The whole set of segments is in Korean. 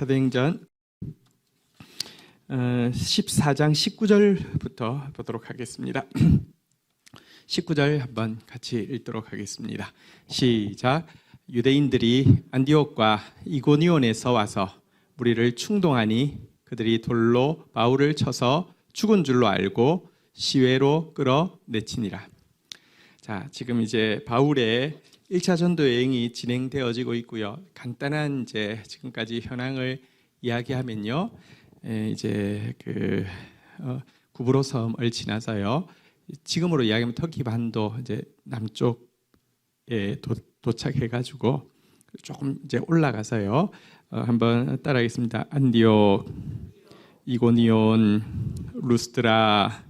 사도행전 14장 19절부터 보도록 하겠습니다. 19절 한번 같이 읽도록 하겠습니다. 시작. 유대인들이 안디옥과 이고니온에서 와서 무리를 충동하니 그들이 돌로 바울을 쳐서 죽은 줄로 알고 시외로 끌어내치니라. 자, 지금 이제 바울의 1차 전도 여행이 진행되어지고 있고요. 간단한 이제 지금까지 현황을 이야기하면요. 이제 구브로 섬을 지나서요. 지금으로 이야기하면 터키 반도 이제 남쪽에 도착해가지고 조금 이제 올라가서요. 한번 따라하겠습니다. 안디옥, 이고니온, 루스드라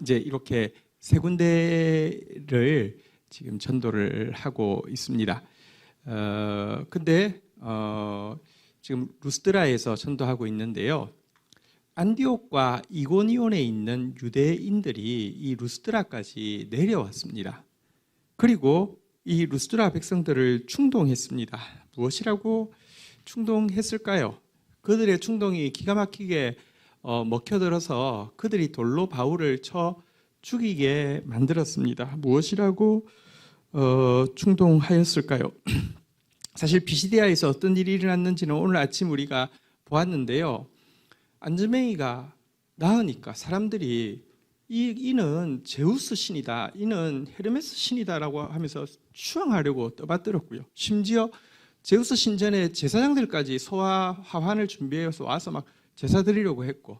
이제 이렇게 세 군데를 지금 전도를 하고 있습니다. 근데 지금 루스드라에서 전도하고 있는데요. 안디옥과 이고니온에 있는 유대인들이 이 루스드라까지 내려왔습니다. 그리고 이 루스드라 백성들을 충동했습니다. 무엇이라고 충동했을까요? 그들의 충동이 기가 막히게 먹혀들어서 그들이 돌로 바울을 쳐 죽이게 만들었습니다. 무엇이라고 충동하였을까요? 사실 비시디아에서 어떤 일이 일어났는지는 오늘 아침 우리가 보았는데요. 안즈맹이가 나으니까 사람들이 이는 제우스 신이다, 이는 헤르메스 신이다라고 하면서 추앙하려고 떠받들었고요. 심지어 제우스 신전에 제사장들까지 소와 화환을 준비해서 와서 막 제사 드리려고 했고,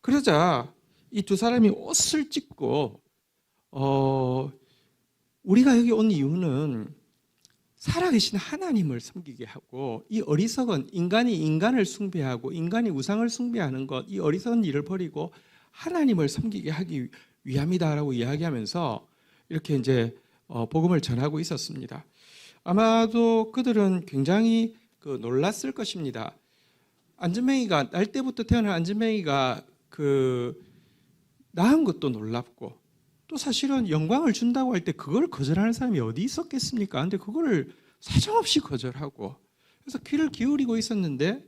그러자 이 두 사람이 옷을 찢고 우리가 여기 온 이유는 살아계신 하나님을 섬기게 하고, 이 어리석은 인간이 인간을 숭배하고 인간이 우상을 숭배하는 것, 이 어리석은 일을 버리고 하나님을 섬기게 하기 위함이다라고 이야기하면서 이렇게 이제 복음을 전하고 있었습니다. 아마도 그들은 굉장히 놀랐을 것입니다. 안즈맹이가 날 때부터 태어난 안즈맹이가 낳은 것도 놀랍고, 또 사실은 영광을 준다고 할 때 그걸 거절하는 사람이 어디 있었겠습니까? 근데 그거를 사정없이 거절하고, 그래서 귀를 기울이고 있었는데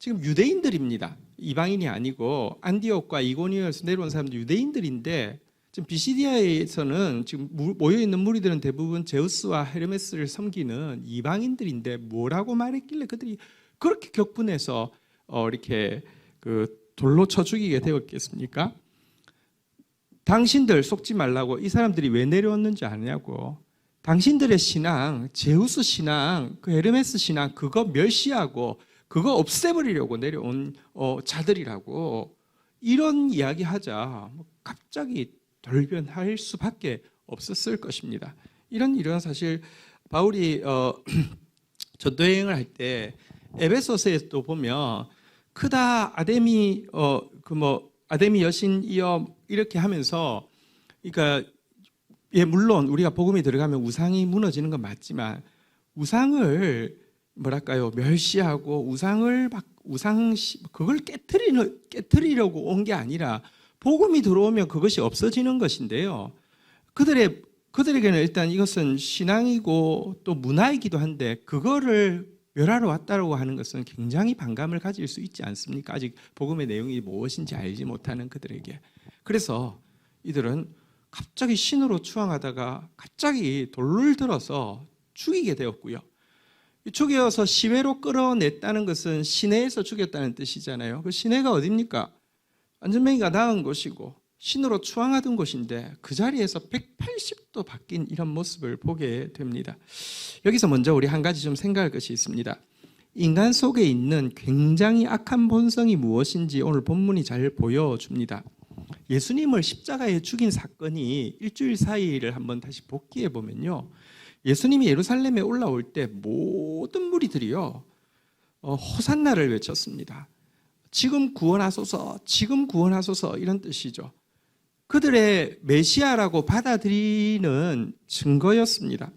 지금 유대인들입니다. 이방인이 아니고 안디옥과 이고니온에서 내려온 사람들 유대인들인데, 지금 비시디아에서는 지금 모여 있는 무리들은 대부분 제우스와 헤르메스를 섬기는 이방인들인데 뭐라고 말했길래 그들이 그렇게 격분해서 이렇게 돌로 쳐 죽이게 되었겠습니까? 당신들 속지 말라고, 이 사람들이 왜 내려왔는지 아냐고. 당신들의 신앙, 제우스 신앙, 헤르메스 신앙, 그거 멸시하고 그거 없애버리려고 내려온 자들이라고, 이런 이야기 하자 갑자기 돌변할 수밖에 없었을 것입니다. 이런 일은 사실 바울이 전도여행을 할 때 에베소서에도 보면 크다 아데미 아데미 여신이여 이렇게 하면서, 그러니까 물론 우리가 복음이 들어가면 우상이 무너지는 건 맞지만, 우상을 멸시하고 그걸 깨트리려고 온 게 아니라 복음이 들어오면 그것이 없어지는 것인데요. 그들에게는 일단 이것은 신앙이고 또 문화이기도 한데, 그거를 멸하러 왔다고 하는 것은 굉장히 반감을 가질 수 있지 않습니까? 아직 복음의 내용이 무엇인지 알지 못하는 그들에게. 그래서 이들은 갑자기 신으로 추앙하다가 갑자기 돌을 들어서 죽이게 되었고요. 죽여서 시외로 끌어냈다는 것은 시내에서 죽였다는 뜻이잖아요. 그 시내가 어디입니까? 안전맹이가 낳은 곳이고 신으로 추앙하던 곳인데, 그 자리에서 180도 바뀐 이런 모습을 보게 됩니다. 여기서 먼저 우리 한 가지 좀 생각할 것이 있습니다. 인간 속에 있는 굉장히 악한 본성이 무엇인지 오늘 본문이 잘 보여줍니다. 예수님을 십자가에 죽인 사건이 일주일 사이를 한번 다시 복기해 보면요, 예수님이 예루살렘에 올라올 때 모든 무리들이요 호산나를 외쳤습니다. 지금 구원하소서, 지금 구원하소서, 이런 뜻이죠. 그들의 메시아라고 받아들이는 증거였습니다.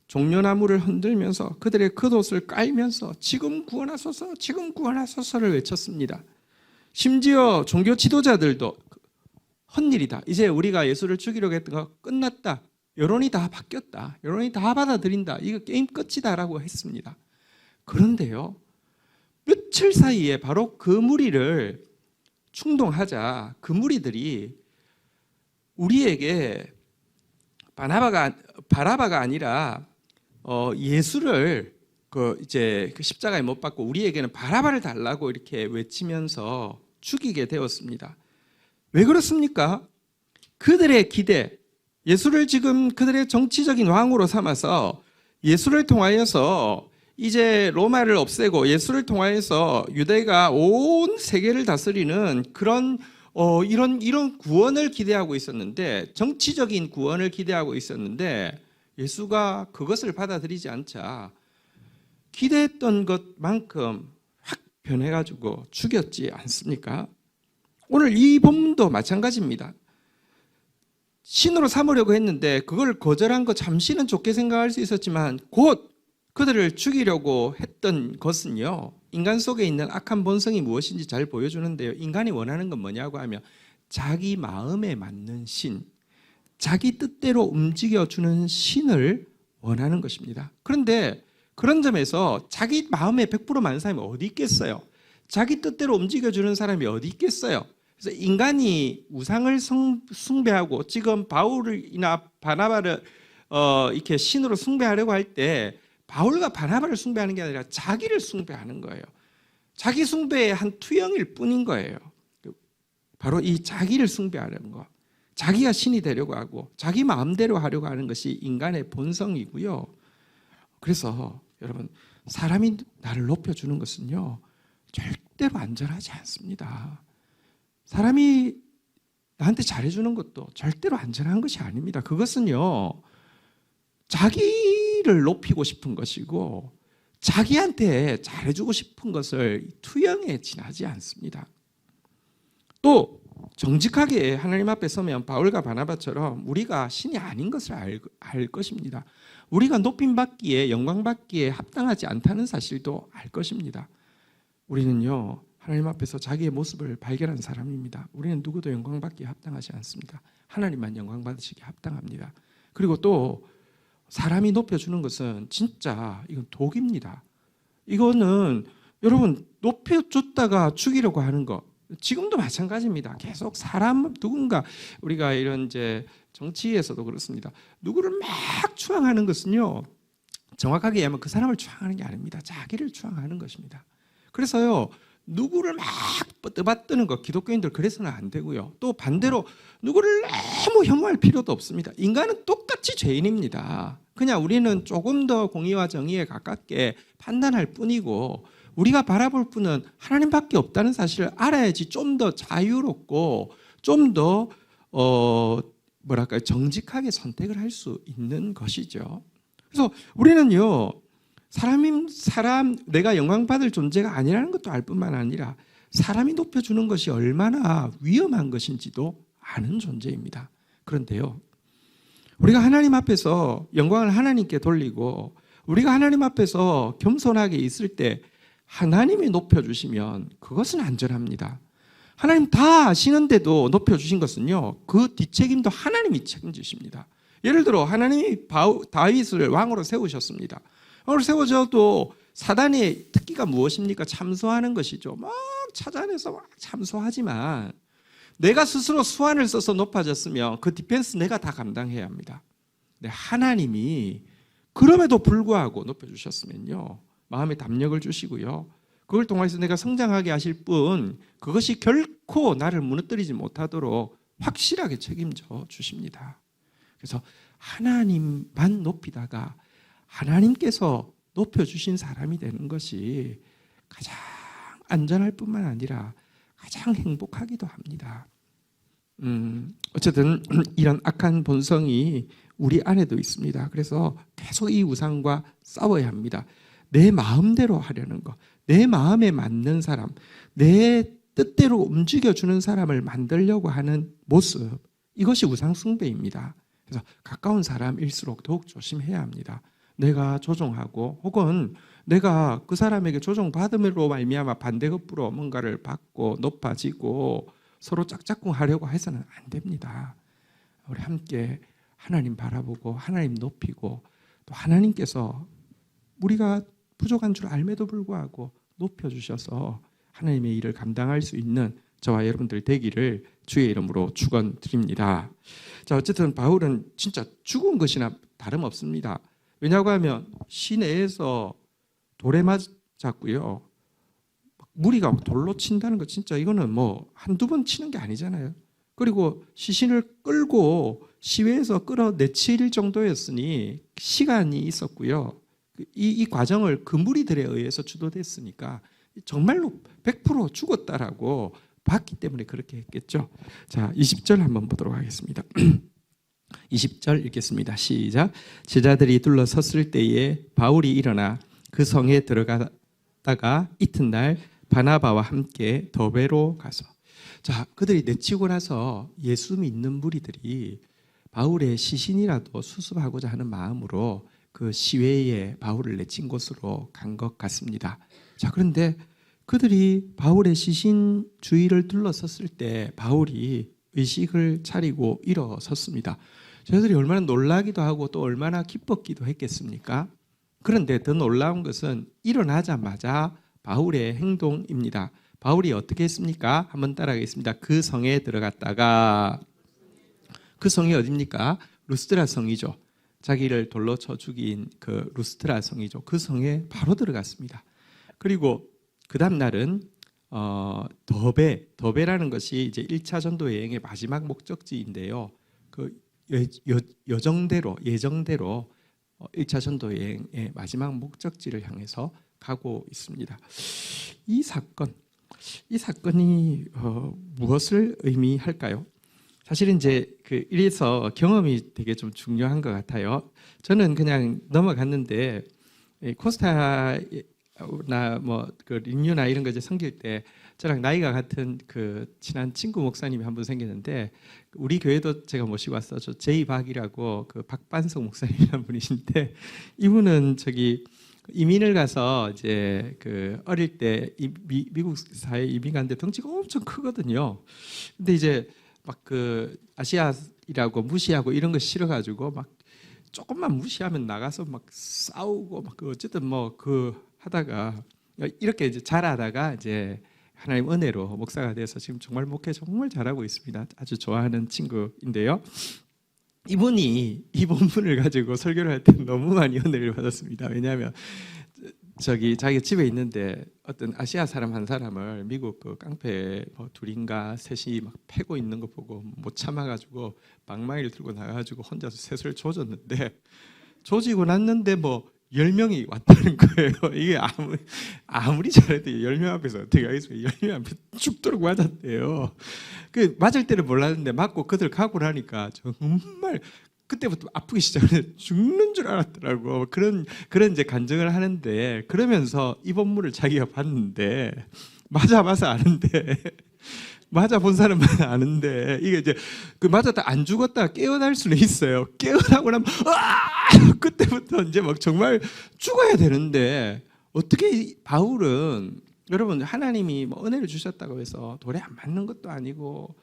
종려나무를 흔들면서 그들의 겉옷을 깔면서 지금 구원하소서, 지금 구원하소서를 외쳤습니다. 심지어 종교 지도자들도 헛일이다, 이제 우리가 예수를 죽이려고 했던 거 끝났다, 여론이 다 바뀌었다, 여론이 다 받아들인다, 이거 게임 끝이다 라고 했습니다. 그런데요, 며칠 사이에 바로 그 무리를 충동하자 그 무리들이 우리에게 바라바가 아니라 예수를 이제 그 십자가에 못 박고 우리에게는 바라바를 달라고 이렇게 외치면서 죽이게 되었습니다. 왜 그렇습니까? 그들의 기대, 예수를 지금 그들의 정치적인 왕으로 삼아서 예수를 통하여서 이제 로마를 없애고 예수를 통하여서 유대가 온 세계를 다스리는 그런 이런 구원을 기대하고 있었는데, 정치적인 구원을 기대하고 있었는데 예수가 그것을 받아들이지 않자 기대했던 것만큼 확 변해가지고 죽였지 않습니까? 오늘 이 본문도 마찬가지입니다. 신으로 삼으려고 했는데 그걸 거절한 거 잠시는 좋게 생각할 수 있었지만 곧 그들을 죽이려고 했던 것은요, 인간 속에 있는 악한 본성이 무엇인지 잘 보여주는데요. 인간이 원하는 건 뭐냐고 하면 자기 마음에 맞는 신, 자기 뜻대로 움직여주는 신을 원하는 것입니다. 그런데 그런 점에서 자기 마음에 100% 맞는 사람이 어디 있겠어요? 자기 뜻대로 움직여주는 사람이 어디 있겠어요? 그래서 인간이 우상을 숭배하고 지금 바울이나 바나바를 이렇게 신으로 숭배하려고 할 때 바울과 바나바를 숭배하는 게 아니라 자기를 숭배하는 거예요. 자기 숭배의 한 투영일 뿐인 거예요. 바로 이 자기를 숭배하려는 거, 자기가 신이 되려고 하고 자기 마음대로 하려고 하는 것이 인간의 본성이고요. 그래서 여러분, 사람이 나를 높여주는 것은요 절대로 안전하지 않습니다. 사람이 나한테 잘해주는 것도 절대로 안전한 것이 아닙니다. 그것은요 자기를 높이고 싶은 것이고 자기한테 잘해주고 싶은 것을 투영에 지나지 않습니다. 또 정직하게 하나님 앞에 서면 바울과 바나바처럼 우리가 신이 아닌 것을 알 것입니다. 우리가 높임받기에 영광받기에 합당하지 않다는 사실도 알 것입니다. 우리는요 하나님 앞에서 자기의 모습을 발견한 사람입니다. 우리는 누구도 영광받기에 합당하지 않습니다. 하나님만 영광받으시기에 합당합니다. 그리고 또 사람이 높여주는 것은 진짜 이건 독입니다. 이거는 여러분 높여줬다가 죽이려고 하는 거 지금도 마찬가지입니다. 계속 사람 누군가 우리가 이런 이제 정치에서도 그렇습니다. 누구를 막 추앙하는 것은요 정확하게 얘기하면 그 사람을 추앙하는 게 아닙니다. 자기를 추앙하는 것입니다. 그래서요 누구를 막 떠받드는 거 기독교인들 그래서는 안 되고요. 또 반대로 누구를 너무 혐오할 필요도 없습니다. 인간은 똑같이 죄인입니다. 그냥 우리는 조금 더 공의와 정의에 가깝게 판단할 뿐이고 우리가 바라볼 분은 하나님밖에 없다는 사실을 알아야지 좀 더 자유롭고 좀 더 정직하게 선택을 할 수 있는 것이죠. 그래서 우리는요 사람 내가 영광받을 존재가 아니라는 것도 알 뿐만 아니라 사람이 높여주는 것이 얼마나 위험한 것인지도 아는 존재입니다. 그런데요 우리가 하나님 앞에서 영광을 하나님께 돌리고 우리가 하나님 앞에서 겸손하게 있을 때 하나님이 높여주시면 그것은 안전합니다. 하나님 다 아시는데도 높여주신 것은요 그 뒷책임도 하나님이 책임지십니다. 예를 들어 하나님이 다윗을 왕으로 세우셨습니다. 왕으로 세워져도 사단의 특기가 무엇입니까? 참소하는 것이죠. 막 찾아내서 막 참소하지만 내가 스스로 수완을 써서 높아졌으면 그 디펜스 내가 다 감당해야 합니다. 근데 하나님이 그럼에도 불구하고 높여주셨으면요 마음에 담력을 주시고요 그걸 통해서 내가 성장하게 하실 뿐 그것이 결코 나를 무너뜨리지 못하도록 확실하게 책임져 주십니다. 그래서 하나님만 높이다가 하나님께서 높여주신 사람이 되는 것이 가장 안전할 뿐만 아니라 가장 행복하기도 합니다. 어쨌든 이런 악한 본성이 우리 안에도 있습니다. 그래서 계속 이 우상과 싸워야 합니다. 내 마음대로 하려는 것, 내 마음에 맞는 사람, 내 뜻대로 움직여주는 사람을 만들려고 하는 모습, 이것이 우상 숭배입니다. 그래서 가까운 사람일수록 더욱 조심해야 합니다. 내가 조종하고 혹은 내가 그 사람에게 조종받음으로 말미암아 반대급부로 뭔가를 받고 높아지고 서로 짝짝꿍 하려고 해서는 안 됩니다. 우리 함께 하나님 바라보고 하나님 높이고 또 하나님께서 우리가 부족한 줄 알매도 불구하고 높여주셔서 하나님의 일을 감당할 수 있는 저와 여러분들 되기를 주의 이름으로 축원드립니다. 자, 어쨌든 바울은 진짜 죽은 것이나 다름없습니다. 왜냐고 하면 시내에서 돌에 맞았고요. 무리가 돌로 친다는 거 진짜 이거는 뭐 한두 번 치는 게 아니잖아요. 그리고 시신을 끌고 시외에서 끌어내칠 정도였으니 시간이 있었고요. 이 과정을 그 무리들에 의해서 주도됐으니까 정말로 100% 죽었다라고 봤기 때문에 그렇게 했겠죠. 자, 20절 한번 보도록 하겠습니다. 20절 읽겠습니다. 시작. 제자들이 둘러섰을 때에 바울이 일어나 그 성에 들어가다가 이튿날 바나바와 함께 더베로 가서, 자, 그들이 내치고 나서 예수 믿는 무리들이 바울의 시신이라도 수습하고자 하는 마음으로 그 시외에 바울을 내친 곳으로 간 것 같습니다. 자, 그런데 그들이 바울의 시신 주위를 둘러섰을 때 바울이 의식을 차리고 일어섰습니다. 저희들이 얼마나 놀라기도 하고 또 얼마나 기뻤기도 했겠습니까? 그런데 더 놀라운 것은 일어나자마자 바울의 행동입니다. 바울이 어떻게 했습니까? 한번 따라하겠습니다. 그 성에 들어갔다가, 그 성이 어디입니까? 루스드라 성이죠. 자기를 돌로 쳐 죽인 그 루스드라 성이죠. 그 성에 바로 들어갔습니다. 그리고 그 다음 날은 더베라는 것이 이제 1차 전도 여행의 마지막 목적지인데요. 그 예정대로 1차 전도 여행의 마지막 목적지를 향해서 가고 있습니다. 이 사건이 무엇을 의미할까요? 사실은 이제 이래서 경험이 되게 좀 중요한 것 같아요. 저는 그냥 넘어갔는데 코스타나 뭐 그 린유나 이런 거 이제 섬길 때 저랑 나이가 같은 그 친한 친구 목사님이 한 분 생겼는데, 우리 교회도 제가 모시고 왔어. 저 제이박이라고 그 박반석 목사님이라는 분이신데, 이분은 저기 이민을 가서 이제 그 어릴 때 미국 사회 이민 갔는데 덩치가 엄청 크거든요. 근데 이제 막 그 아시아이라고 무시하고 이런 거 싫어가지고 막 조금만 무시하면 나가서 막 싸우고 막 어쨌든 뭐 그 하다가 이렇게 이제 잘하다가 이제 하나님 은혜로 목사가 돼서 지금 정말 목회 정말 잘하고 있습니다. 아주 좋아하는 친구인데요. 이분이 이 본문을 가지고 설교를 할 때 너무 많이 은혜를 받았습니다. 왜냐하면 자기 집에 있는데 어떤 아시아 사람 한 사람을 미국 그 깡패 뭐 둘인가 셋이 막 패고 있는 거 보고 못 참아가지고 방망이를 들고 나가가지고 혼자서 셋을 조졌는데, 조지고 났는데 뭐 10명이 왔다는 거예요. 이게 아무리 잘해도 10명 앞에서 어떻게 하겠어요? 10명 앞에 죽도록 맞았대요. 그 맞을 때는 몰랐는데 맞고 그들 가고 나니까 정말 그때부터 아프기 시작해 죽는 줄 알았더라고. 그런 이제 간증을 하는데, 그러면서 이 본문을 자기가 봤는데 맞아 아는데 맞아 본 사람은 아는데, 이게 이제 그 맞았다 안 죽었다 깨어날 수는 있어요. 깨어나고 나면 그때부터 이제 막 정말 죽어야 되는데, 어떻게 바울은, 여러분 하나님이 뭐 은혜를 주셨다고 해서 돌에 안 맞는 것도 아니고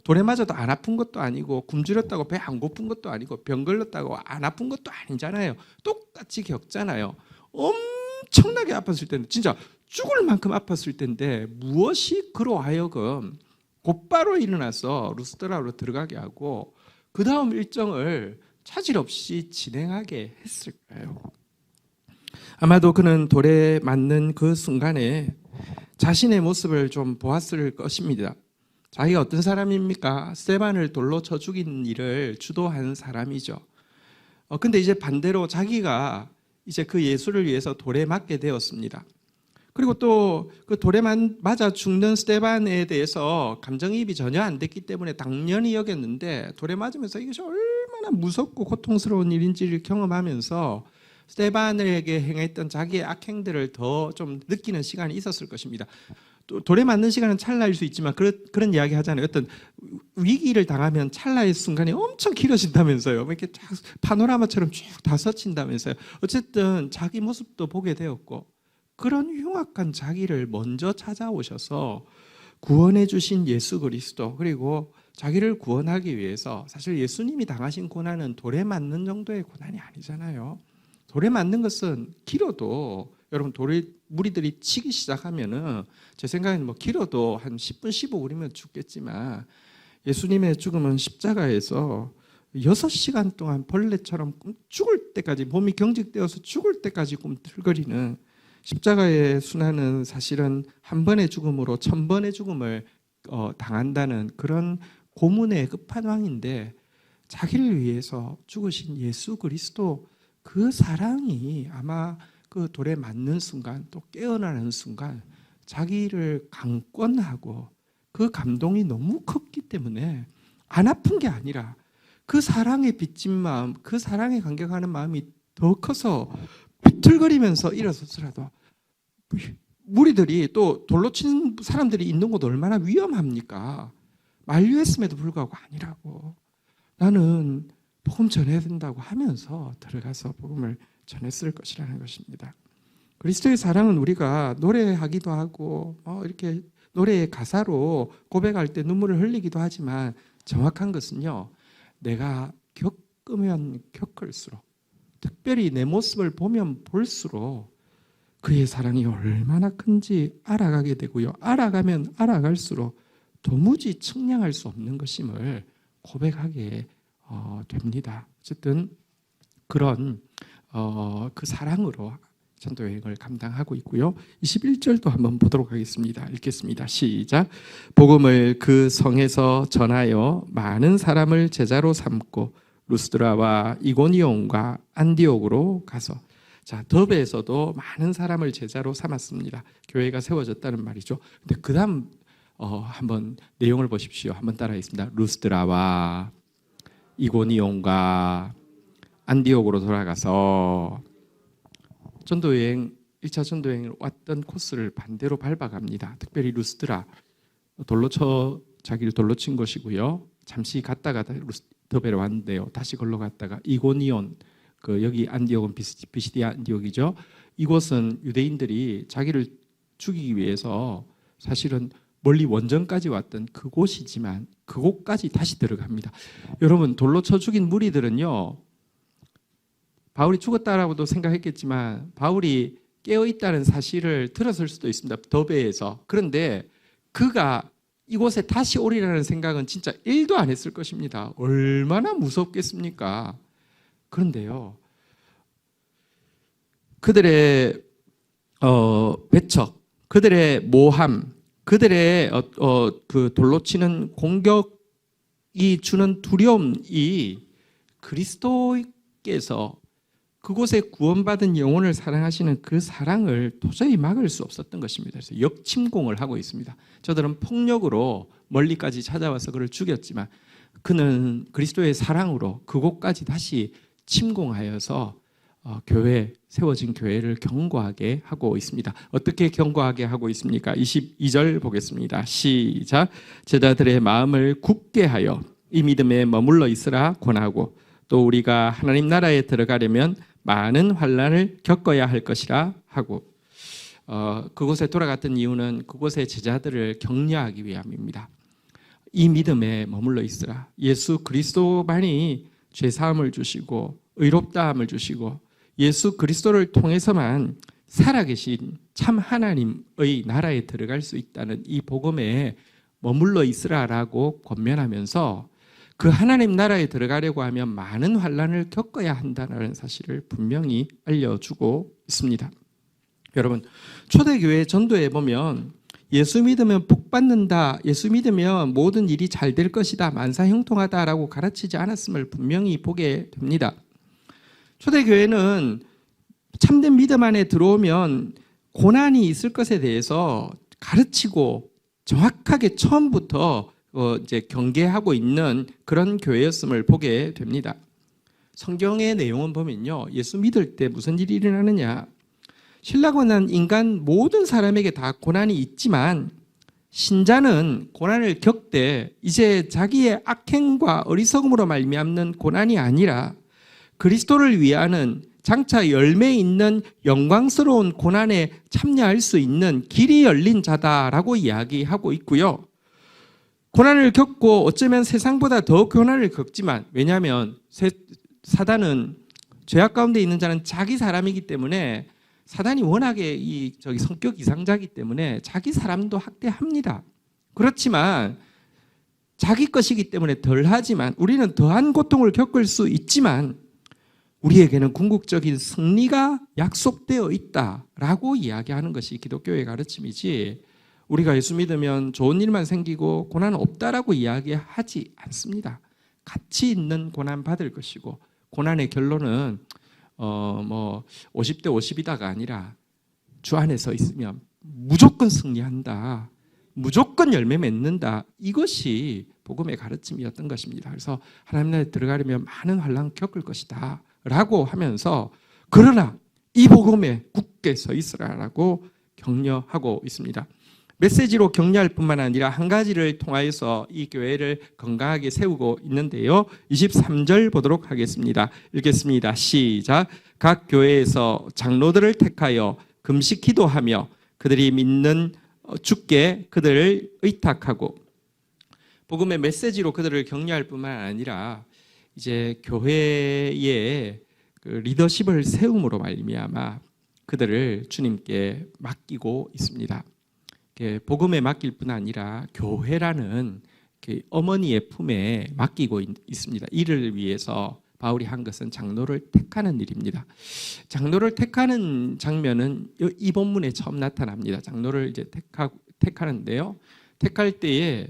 돌에 맞아도 안 아픈 것도 아니고 굶주렸다고 배 안 고픈 것도 아니고 병 걸렸다고 안 아픈 것도 아니잖아요. 똑같이 겪잖아요. 엄청나게 아팠을 때는 진짜 죽을 만큼 아팠을 텐데 무엇이 그로 하여금 곧바로 일어나서 루스드라로 들어가게 하고 그 다음 일정을 차질 없이 진행하게 했을까요? 아마도 그는 돌에 맞는 그 순간에 자신의 모습을 좀 보았을 것입니다. 자기가 어떤 사람입니까? 스데반을 돌로 쳐 죽인 일을 주도한 사람이죠. 근데 이제 반대로 자기가 이제 그 예수를 위해서 돌에 맞게 되었습니다. 그리고 또 그 돌에 맞아 죽는 스데반에 대해서 감정이입이 전혀 안 됐기 때문에 당연히 여겼는데, 돌에 맞으면서 이것이 얼마나 무섭고 고통스러운 일인지를 경험하면서 스데반에게 행했던 자기의 악행들을 더 좀 느끼는 시간이 있었을 것입니다. 또 돌에 맞는 시간은 찰나일 수 있지만 그런 이야기 하잖아요. 어떤 위기를 당하면 찰나의 순간이 엄청 길어진다면서요. 이렇게 쫙 파노라마처럼 쭉 다 스친다면서요. 어쨌든 자기 모습도 보게 되었고, 그런 흉악한 자기를 먼저 찾아오셔서 구원해 주신 예수 그리스도, 그리고 자기를 구원하기 위해서, 사실 예수님이 당하신 고난은 돌에 맞는 정도의 고난이 아니잖아요. 돌에 맞는 것은 길어도 여러분 무리들이 치기 시작하면은 제 생각에는 뭐 길어도 한 10분 15분이면 죽겠지만 예수님의 죽음은 십자가에서 6시간 동안 벌레처럼 죽을 때까지 몸이 경직되어서 죽을 때까지 꿈틀거리는 십자가의 순환은 사실은 한 번의 죽음으로 1000번의 죽음을 당한다는 그런 고문의 끝판왕인데 자기를 위해서 죽으신 예수 그리스도 그 사랑이 아마 그 돌에 맞는 순간 또 깨어나는 순간 자기를 강권하고 그 감동이 너무 컸기 때문에 안 아픈 게 아니라 그 사랑에 빚진 마음, 그 사랑에 감격하는 마음이 더 커서 비틀거리면서 일어서서라도 무리들이 또 돌로 친 사람들이 있는 곳 얼마나 위험합니까? 만류했음에도 불구하고 아니라고 나는 복음 전해야 된다고 하면서 들어가서 복음을 전했을 것이라는 것입니다. 그리스도의 사랑은 우리가 노래하기도 하고 이렇게 노래의 가사로 고백할 때 눈물을 흘리기도 하지만 정확한 것은요. 내가 겪으면 겪을수록 특별히 내 모습을 보면 볼수록 그의 사랑이 얼마나 큰지 알아가게 되고요. 알아가면 알아갈수록 도무지 측량할 수 없는 것임을 고백하게 됩니다. 어쨌든 그런 그 사랑으로 전도 여행을 감당하고 있고요. 21절도 한번 보도록 하겠습니다. 읽겠습니다. 시작. 복음을 그 성에서 전하여 많은 사람을 제자로 삼고 루스드라와 이고니온과 안디옥으로 가서 자, 더베에서도 많은 사람을 제자로 삼았습니다. 교회가 세워졌다는 말이죠. 근데 그다음 한번 내용을 보십시오. 한번 따라하겠습니다. 루스드라와 이고니온과 안디옥으로 돌아가서 전도여행 1차 전도여행을 왔던 코스를 반대로 밟아갑니다. 특별히 루스드라 자기를 돌로 친 것이고요. 잠시 갔다가 더베로 왔는데요. 다시 걸로 갔다가 이고니온 여기 안디옥은 비시디아 안디옥이죠. 이곳은 유대인들이 자기를 죽이기 위해서 사실은 멀리 원정까지 왔던 그곳이지만 그곳까지 다시 들어갑니다. 여러분 돌로 쳐 죽인 무리들은요. 바울이 죽었다라고도 생각했겠지만 바울이 깨어있다는 사실을 들었을 수도 있습니다. 더베에서. 그런데 그가 이곳에 다시 오리라는 생각은 진짜 1도 안 했을 것입니다. 얼마나 무섭겠습니까? 그런데요. 그들의 배척, 그들의 모함, 그들의 그 돌로 치는 공격이 주는 두려움이 그리스도께서 그곳에 구원받은 영혼을 사랑하시는 그 사랑을 도저히 막을 수 없었던 것입니다. 그래서 역침공을 하고 있습니다. 저들은 폭력으로 멀리까지 찾아와서 그를 죽였지만 그는 그리스도의 사랑으로 그곳까지 다시 침공하여서 세워진 교회를 견고하게 하고 있습니다. 어떻게 견고하게 하고 있습니까? 22절 보겠습니다. 시작. 제자들의 마음을 굳게 하여 이 믿음에 머물러 있으라 권하고 또 우리가 하나님 나라에 들어가려면 많은 환난을 겪어야 할 것이라 하고 그곳에 돌아갔던 이유는 그곳의 제자들을 격려하기 위함입니다. 이 믿음에 머물러 있으라. 예수 그리스도만이 죄사함을 주시고 의롭다함을 주시고 예수 그리스도를 통해서만 살아계신 참 하나님의 나라에 들어갈 수 있다는 이 복음에 머물러 있으라라고 권면하면서 그 하나님 나라에 들어가려고 하면 많은 환난을 겪어야 한다는 사실을 분명히 알려주고 있습니다. 여러분, 초대교회 전도에 보면 예수 믿으면 복 받는다, 예수 믿으면 모든 일이 잘 될 것이다, 만사형통하다라고 가르치지 않았음을 분명히 보게 됩니다. 초대교회는 참된 믿음 안에 들어오면 고난이 있을 것에 대해서 가르치고 정확하게 처음부터 이제 경계하고 있는 그런 교회였음을 보게 됩니다. 성경의 내용은 보면요, 예수 믿을 때 무슨 일이 일어나느냐? 신라고 난 인간 모든 사람에게 다 고난이 있지만 신자는 고난을 겪되 이제 자기의 악행과 어리석음으로 말미암는 고난이 아니라 그리스도를 위하는 장차 열매 있는 영광스러운 고난에 참여할 수 있는 길이 열린 자다라고 이야기하고 있고요. 고난을 겪고 어쩌면 세상보다 더 고난을 겪지만, 왜냐하면 사단은 죄악 가운데 있는 자는 자기 사람이기 때문에 사단이 워낙에 성격 이상자이기 때문에 자기 사람도 학대합니다. 그렇지만 자기 것이기 때문에 덜하지만 우리는 더한 고통을 겪을 수 있지만 우리에게는 궁극적인 승리가 약속되어 있다라고 이야기하는 것이 기독교의 가르침이지, 우리가 예수 믿으면 좋은 일만 생기고 고난은 없다라고 이야기하지 않습니다. 가치 있는 고난 받을 것이고, 고난의 결론은 50대 50이다가 아니라 주 안에 서 있으면 무조건 승리한다, 무조건 열매 맺는다, 이것이 복음의 가르침이었던 것입니다. 그래서 하나님 나라에 들어가려면 많은 환난 겪을 것이다 라고 하면서, 그러나 이 복음에 굳게 서 있으라라고 격려하고 있습니다. 메시지로 격려할 뿐만 아니라 한 가지를 통하여서 이 교회를 건강하게 세우고 있는데요. 23절 보도록 하겠습니다. 읽겠습니다. 시작. 각 교회에서 장로들을 택하여 금식 기도하며 그들이 믿는 주께 그들을 의탁하고, 복음의 메시지로 그들을 격려할 뿐만 아니라 이제 교회의 그 리더십을 세움으로 말미암아 그들을 주님께 맡기고 있습니다. 복음에 맡길 뿐 아니라 교회라는 어머니의 품에 맡기고 있습니다. 이를 위해서 바울이 한 것은 장로를 택하는 일입니다. 장로를 택하는 장면은 이 본문에 처음 나타납니다. 장로를 이제 택하는데요. 택할 때에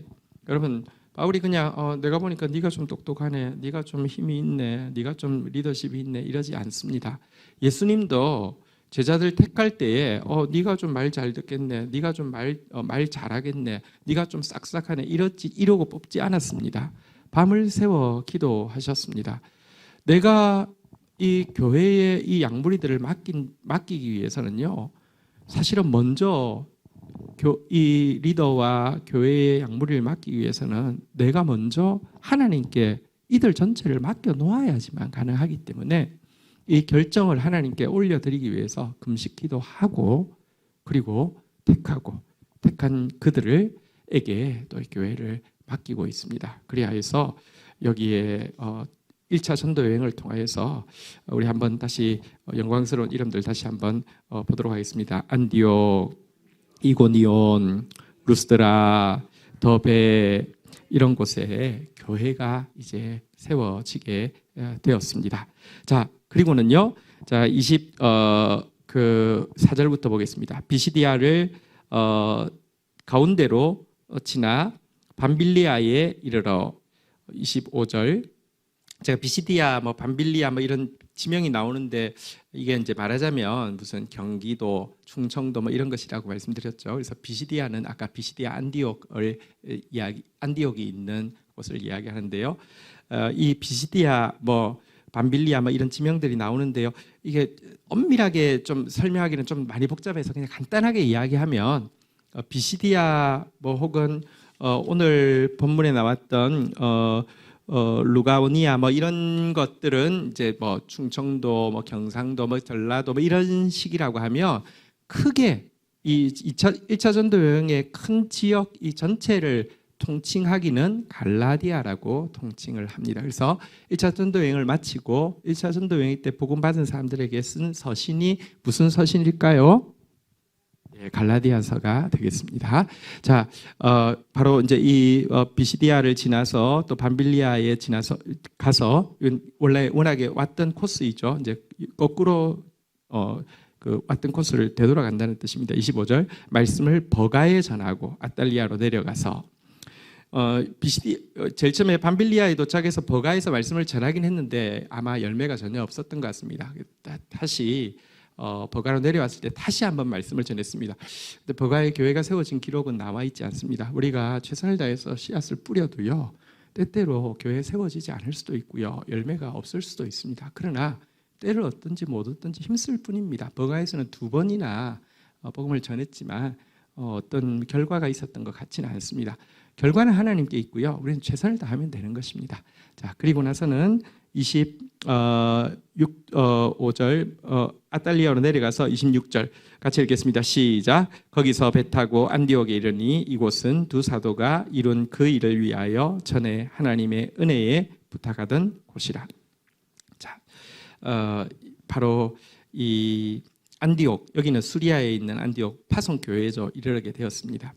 여러분, 바울이 그냥 내가 보니까 네가 좀 똑똑하네, 네가 좀 힘이 있네, 네가 좀 리더십이 있네 이러지 않습니다. 예수님도 제자들 택할 때에 네가 좀 말 잘 듣겠네, 네가 좀 말 잘하겠네, 네가 좀 싹싹하네 이러고 뽑지 않았습니다. 밤을 새워 기도하셨습니다. 내가 이 교회의 이 양무리들을 맡기기 위해서는요, 사실은 먼저 이 리더와 교회의 양무리를 맡기기 위해서는 내가 먼저 하나님께 이들 전체를 맡겨 놓아야지만 가능하기 때문에 이 결정을 하나님께 올려드리기 위해서 금식 기도하고, 그리고 택한 그들에게 또 교회를 맡기고 있습니다. 그리하여서 여기에 1차 전도 여행을 통하여서 우리 한번 다시 영광스러운 이름들 다시 한번 보도록 하겠습니다. 안디옥, 이고니온, 루스드라, 더베 이런 곳에 교회가 이제 세워지게 되었습니다. 자, 그리고는요, 자 24절부터 보겠습니다. 비시디아를 가운데로 지나 밤빌리아에 이르러 25절. 제가 비시디아, 밤빌리아 이런 지명이 나오는데 이게 이제 말하자면 무슨 경기도, 충청도 이런 것이라고 말씀드렸죠. 그래서 비시디아는 아까 비시디아 안디옥이 있는 곳을 이야기하는데요. 이 비시디아 밤빌리아 이런 지명들이 나오는데요. 이게 엄밀하게 좀 설명하기는 좀 많이 복잡해서 그냥 간단하게 이야기하면 비시디아 혹은 오늘 본문에 나왔던 루가오니아 이런 것들은 이제 충청도, 경상도, 전라도 이런 식이라고 하면, 크게 이 1차 전도 여행의 큰 지역 이 전체를 통칭하기는 갈라디아라고 통칭을 합니다. 그래서 1차 전도 여행을 마치고 1차 전도 여행 때 복음 받은 사람들에게 쓴 서신이 무슨 서신일까요? 갈라디아서가 되겠습니다. 자, 바로 이제 이 비시디아를 지나서 또 밤빌리아에 지나서 가서, 원래 워낙에 왔던 코스이죠. 이제 거꾸로 왔던 코스를 되돌아간다는 뜻입니다. 25절 말씀을 버가에 전하고 아탈리아로 내려가서 제일 처음에 밤빌리아에 도착해서 버가에서 말씀을 전하긴 했는데 아마 열매가 전혀 없었던 것 같습니다. 다시 버가로 내려왔을 때 다시 한번 말씀을 전했습니다. 근데 버가의 교회가 세워진 기록은 나와 있지 않습니다. 우리가 최선을 다해서 씨앗을 뿌려도요, 때때로 교회 세워지지 않을 수도 있고요, 열매가 없을 수도 있습니다. 그러나 때를 얻든지 못 얻든지 힘쓸 뿐입니다. 버가에서는 2번이나 복음을 전했지만 어떤 결과가 있었던 것 같지는 않습니다. 결과는 하나님께 있고요, 우리는 최선을 다하면 되는 것입니다. 자, 그리고 나서는 25절 아탈리아로 내려가서 26절 같이 읽겠습니다. 시작. 거기서 배 타고 안디옥에 이르니 이곳은 두 사도가 이룬 그 일을 위하여 전에 하나님의 은혜에 부탁하던 곳이라. 자, 바로 이 안디옥, 여기는 수리아에 있는 안디옥 파송교회죠. 이르게 되었습니다.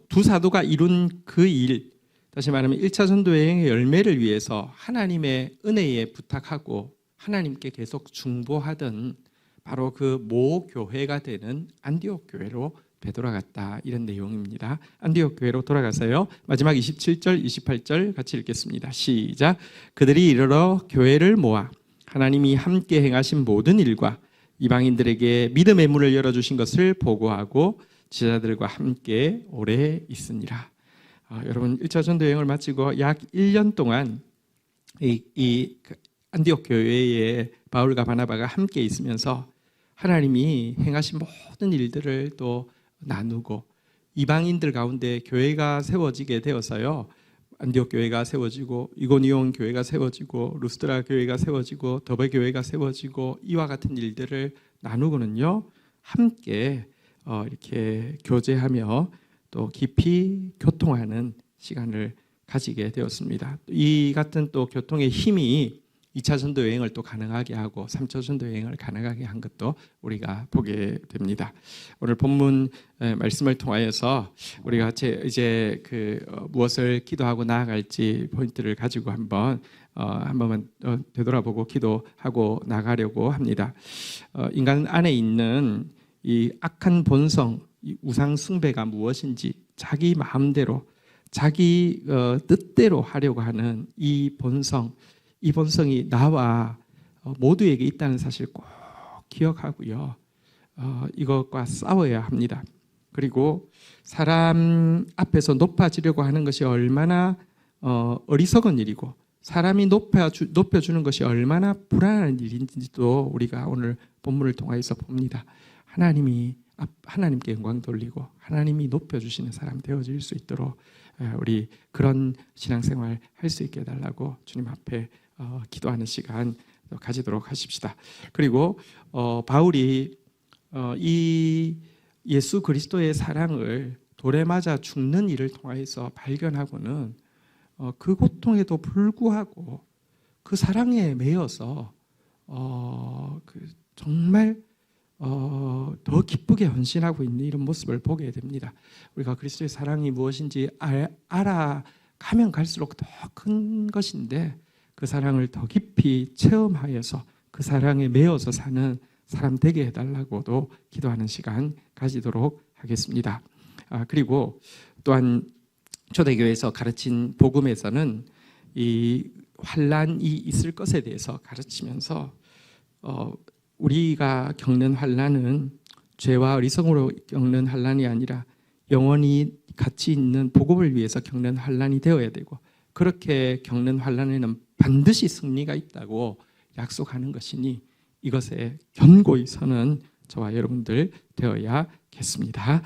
두 사도가 이룬 그 일, 다시 말하면 1차 전도 여행의 열매를 위해서 하나님의 은혜에 부탁하고 하나님께 계속 중보하던 바로 그 모교회가 되는 안디옥 교회로 되돌아갔다, 이런 내용입니다. 안디옥 교회로 돌아가서요, 마지막 27절 28절 같이 읽겠습니다. 시작. 그들이 이르러 교회를 모아 하나님이 함께 행하신 모든 일과 이방인들에게 믿음의 문을 열어주신 것을 보고하고 제자들과 함께 오래 있으니라. 여러분, 1차 전도 여행을 마치고 약 1년 동안 이 안디옥 교회에 바울과 바나바가 함께 있으면서 하나님이 행하신 모든 일들을 또 나누고 이방인들 가운데 교회가 세워지게 되어서요, 안디옥 교회가 세워지고 이고니온 교회가 세워지고 루스드라 교회가 세워지고 더베 교회가 세워지고 이와 같은 일들을 나누고는요, 함께 이렇게 교제하며 또 깊이 교통하는 시간을 가지게 되었습니다. 이 같은 또 교통의 힘이 2차 전도 여행을 또 가능하게 하고 3차 전도 여행을 가능하게 한 것도 우리가 보게 됩니다. 오늘 본문 말씀을 통하여서 우리가 이제 무엇을 기도하고 나아갈지 포인트를 가지고 한 번만 되돌아보고 기도하고 나가려고 합니다. 인간 안에 있는 이 악한 본성, 이 우상 숭배가 무엇인지 자기 마음대로 자기 뜻대로 하려고 하는 이 본성이 나와 모두에게 있다는 사실 꼭 기억하고요, 이것과 싸워야 합니다. 그리고 사람 앞에서 높아지려고 하는 것이 얼마나 어리석은 일이고 사람이 높여주는 것이 얼마나 불안한 일인지도 우리가 오늘 본문을 통해서 봅니다. 하나님께 영광 돌리고 하나님이 높여주시는 사람 되어질 수 있도록 우리 그런 신앙생활 할 수 있게 해달라고 주님 앞에 기도하는 시간 가지도록 하십시다. 그리고 바울이 이 예수 그리스도의 사랑을 돌에 맞아 죽는 일을 통해서 발견하고는 그 고통에도 불구하고 그 사랑에 매여서 정말 더 기쁘게 헌신하고 있는 이런 모습을 보게 됩니다. 우리가 그리스도의 사랑이 무엇인지 알아가면 갈수록 더 큰 것인데 그 사랑을 더 깊이 체험하여서 그 사랑에 매여서 사는 사람 되게 해달라고도 기도하는 시간 가지도록 하겠습니다. 그리고 또한 초대교회에서 가르친 복음에서는 이 환난이 있을 것에 대해서 가르치면서 우리가 겪는 환난은 죄와 어리석음으로 겪는 환난이 아니라 영원히 가치 있는 복음을 위해서 겪는 환난이 되어야 되고, 그렇게 겪는 환난에는 반드시 승리가 있다고 약속하는 것이니 이것에 견고히 서는 저와 여러분들 되어야겠습니다.